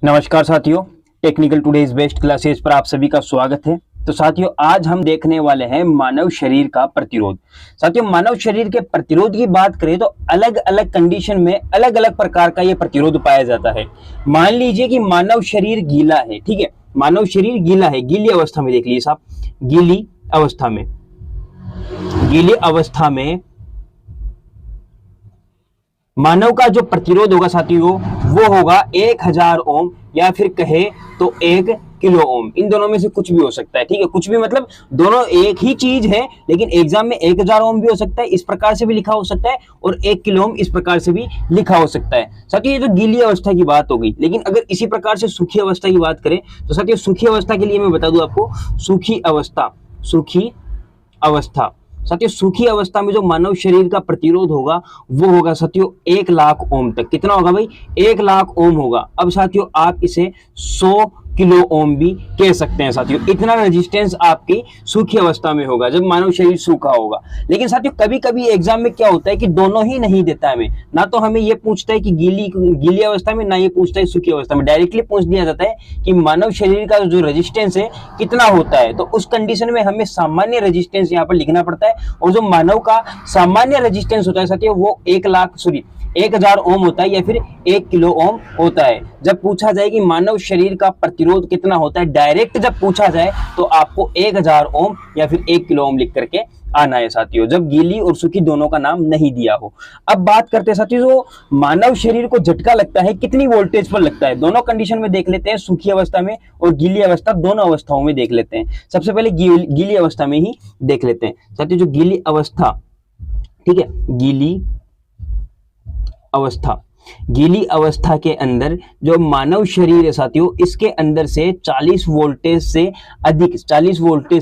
नमस्कार साथियों, technical today's best classes पर आप सभी का स्वागत है। तो साथियों, आज हम देखने वाले हैं मानव शरीर का प्रतिरोध। साथियों, मानव शरीर के प्रतिरोध की बात करें तो अलग अलग कंडीशन में अलग अलग प्रकार का यह प्रतिरोध पाया जाता है। मान लीजिए कि मानव शरीर गीला है, ठीक है, मानव शरीर गीला है, गीली अवस्था में देख लीजिए साहब, गीली अवस्था में मानव का जो प्रतिरोध होगा साथियों वो होगा 1000 ओम या फिर कहे तो 1 किलो ओम। इन दोनों में से कुछ भी हो सकता है, ठीक है, कुछ भी मतलब दोनों एक ही चीज है, लेकिन एग्जाम में 1000 ओम भी हो सकता है, इस प्रकार से भी लिखा हो सकता है, और 1 किलो ओम इस प्रकार से भी लिखा हो सकता है। साथियों, ये तो गीली अवस्था की बात हो गई, लेकिन अगर इसी प्रकार से सूखी अवस्था की बात करें तो साथियों सूखी अवस्था के लिए मैं बता दूं आपको, सूखी अवस्था साथियों, सूखी अवस्था में जो मानव शरीर का प्रतिरोध होगा वो होगा साथियों 1 लाख ओम तक। कितना होगा भाई? 1 लाख ओम होगा। अब साथियों आप इसे 100 किलो ओम भी कह सकते हैं साथियों। इतना रेजिस्टेंस आपकी सूखी अवस्था में होगा जब मानव शरीर सूखा होगा। लेकिन साथियों कभी कभी एग्जाम में क्या होता है कि दोनों ही नहीं देता है हमें, ना तो हमें ये पूछता है कि गीली अवस्था में, ना ये पूछता है सूखी अवस्था में, डायरेक्टली पूछ दिया जाता है कि मानव शरीर का जो रेजिस्टेंस है कितना होता है। तो उस कंडीशन में हमें सामान्य रेजिस्टेंस यहाँ पर लिखना पड़ता है, और जो मानव का सामान्य रेजिस्टेंस होता है साथियों वो 1000 ओम होता है या फिर 1 किलो ओम होता है। जब पूछा जाए कि मानव शरीर का प्रतिरोध कितना होता है, डायरेक्ट जब पूछा जाए तो आपको 1000 ओम या फिर 1 किलो ओम लिख करके आना है साथियों, जब गीली और सूखी दोनों का नाम नहीं दिया हो। अब बात करते हैं साथियों, जो मानव शरीर को झटका लगता है कितनी वोल्टेज पर लगता है, दोनों कंडीशन में देख लेते हैं, सूखी अवस्था में और गीली अवस्था, दोनों अवस्थाओं में देख लेते हैं। सबसे पहले गीली अवस्था में ही देख लेते हैं साथियों। जो गीली अवस्था, ठीक है, गीली अवस्था के अंदर जो मानव शरीर है साथियों, इसके अंदर से 40 वोल्टेज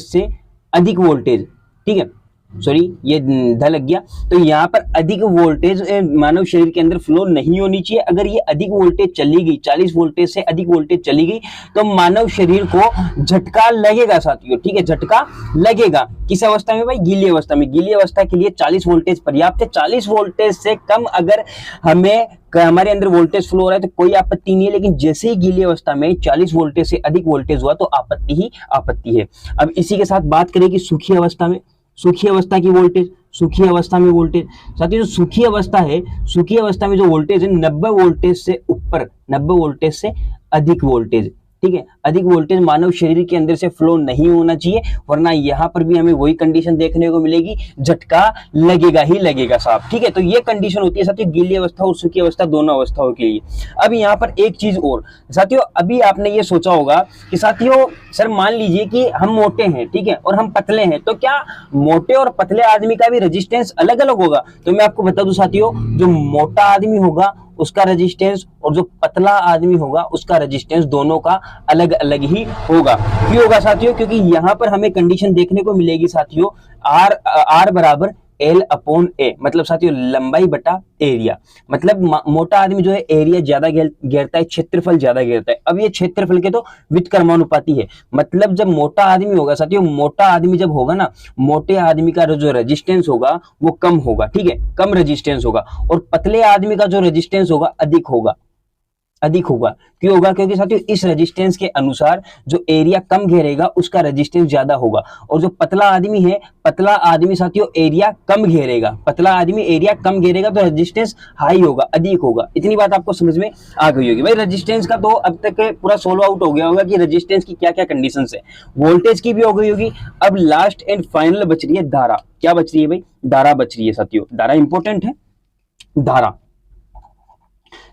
से अधिक वोल्टेज, ठीक है, सॉरी ये ध लग गया, तो यहाँ पर अधिक वोल्टेज मानव शरीर के अंदर फ्लो नहीं होनी चाहिए। अगर ये अधिक वोल्टेज चली गई, 40 वोल्टेज से अधिक वोल्टेज चली गई, तो मानव शरीर को झटका लगेगा साथियों, ठीक है, झटका लगेगा। किस अवस्था में भाई? गीली अवस्था में। गीली अवस्था के लिए 40 वोल्टेज पर्याप्त है। 40 वोल्टेज से कम अगर हमारे अंदर वोल्टेज फ्लो हो रहा है तो कोई आपत्ति नहीं है, लेकिन जैसे ही गीली अवस्था में 40 वोल्टेज से अधिक वोल्टेज हुआ तो आपत्ति ही आपत्ति है। अब इसी के साथ बात करें कि सूखी अवस्था में, सूखी अवस्था की वोल्टेज, सूखी अवस्था में वोल्टेज साथियों, जो सूखी अवस्था है, सूखी अवस्था में जो वोल्टेज है 90 वोल्टेज से ऊपर, 90 वोल्टेज से अधिक वोल्टेज, ठीक है, अधिक वोल्टेज मानव शरीर के अंदर से फ्लो नहीं होना चाहिए, वरना यहाँ पर भी हमें वही कंडीशन देखने को मिलेगी, झटका लगेगा ही लगेगा साहब, ठीक है। तो ये कंडीशन होती है साथियों गीली अवस्था और सूखी अवस्था दोनों अवस्थाओं के लिए। अब यहाँ पर एक चीज और साथियों, अभी आपने ये सोचा होगा कि साथियों सर मान लीजिए कि हम मोटे हैं, ठीक है, और हम पतले हैं, तो क्या मोटे और पतले आदमी का भी रेजिस्टेंस अलग अलग होगा? तो मैं आपको बता दूं साथियों, जो मोटा आदमी होगा उसका रेजिस्टेंस और जो पतला आदमी होगा उसका रेजिस्टेंस दोनों का अलग अलग ही होगा। क्यों होगा साथियों? क्योंकि यहाँ पर हमें कंडीशन देखने को मिलेगी साथियों, आर बराबर L अपॉन ए, मतलब साथियों लंबाई बटा एरिया। मतलब मोटा आदमी जो है एरिया ज्यादा घेरता है, क्षेत्रफल ज्यादा घेरता है। अब ये क्षेत्रफल के तो व्युत्क्रमानुपाती है, मतलब जब मोटा आदमी होगा साथियों, मोटा आदमी जब होगा ना, मोटे आदमी का जो रेजिस्टेंस होगा वो कम होगा, ठीक है, कम रेजिस्टेंस होगा, और पतले आदमी का जो रेजिस्टेंस होगा अधिक होगा। क्यों होगा? क्योंकि साथियों इस रेजिस्टेंस के अनुसार जो एरिया कम घेरेगा उसका रेजिस्टेंस ज्यादा होगा, और जो पतला आदमी है, पतला आदमी साथियों एरिया कम घेरेगा, पतला आदमी एरिया कम घेरेगा तो रेजिस्टेंस हाई होगा, अधिक होगा। इतनी बात आपको समझ में आ गई होगी भाई। रेजिस्टेंस का तो अब तक पूरा सोल्व आउट हो गया होगा कि रेजिस्टेंस की क्या क्या कंडीशंस है, वोल्टेज की भी हो गई होगी। अब लास्ट एंड फाइनल बच रही है धारा। क्या बच रही है भाई? धारा बच रही है साथियों। धारा इंपॉर्टेंट है। धारा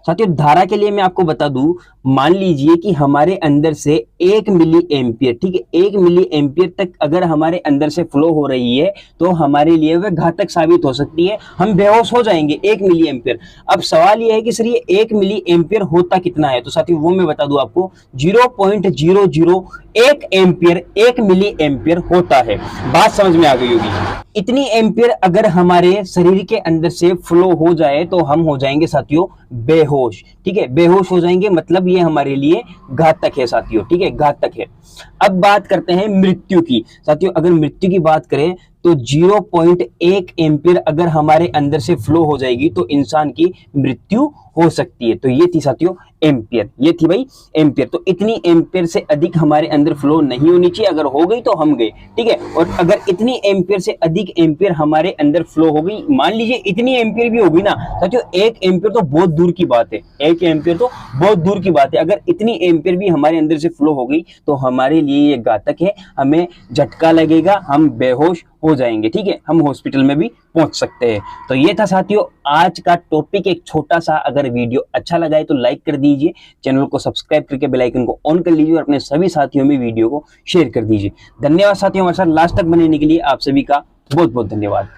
साथियों, धारा के लिए मैं आपको बता दूं, मान लीजिए कि हमारे अंदर से 1 मिली एम्पियर, ठीक है, 1 मिली एम्पियर तक अगर हमारे अंदर से फ्लो हो रही है तो हमारे लिए वह घातक साबित हो सकती है, हम बेहोश हो जाएंगे। 1 मिली एम्पियर। अब सवाल यह है कि सर ये 1 मिली एम्पियर होता कितना है? तो साथियों वो मैं बता दूं आपको, 0.001 एम्पियर 1 मिली एम्पियर होता है। बात समझ में आ गई होगी। इतनी एम्पियर अगर हमारे शरीर के अंदर से फ्लो हो जाए तो हम हो जाएंगे साथियों बेहोश, ठीक है, बेहोश हो जाएंगे, मतलब ये हमारे लिए घातक है साथियों, ठीक है, घातक है। अब बात करते हैं मृत्यु की। साथियों अगर मृत्यु की बात करें तो 0.1 एम्पियर अगर हमारे अंदर से फ्लो हो जाएगी तो इंसान की मृत्यु हो सकती है। तो ये थी साथियों एम्पियर, ये थी भाई एम्पियर। तो इतनी एम्पियर से अधिक हमारे अंदर फ्लो नहीं होनी चाहिए, अगर हो गई तो हम गए, ठीक है। और अगर इतनी एम्पियर से अधिक एम्पियर हमारे अंदर फ्लो हो गई, मान लीजिए इतनी एम्पियर भी हो गई ना साथियों, 1 एम्पियर तो बहुत दूर की बात है, 1 एम्पियर तो बहुत दूर की बात है। अगर इतनी एम्पियर भी हमारे अंदर से फ्लो हो गई तो हमारे लिए ये घातक है, हमें झटका लगेगा, हम बेहोश हो जाएंगे, ठीक है, हम हॉस्पिटल में भी पहुंच सकते हैं। तो ये था साथियों आज का टॉपिक, एक छोटा सा। अगर वीडियो अच्छा लगा है तो लाइक कर दीजिए, चैनल को सब्सक्राइब करके बेल आइकन को ऑन कर लीजिए और अपने सभी साथियों में वीडियो को शेयर कर दीजिए। धन्यवाद साथियों, हमारे साथ लास्ट तक बने रहने के लिए आप सभी का बहुत बहुत धन्यवाद।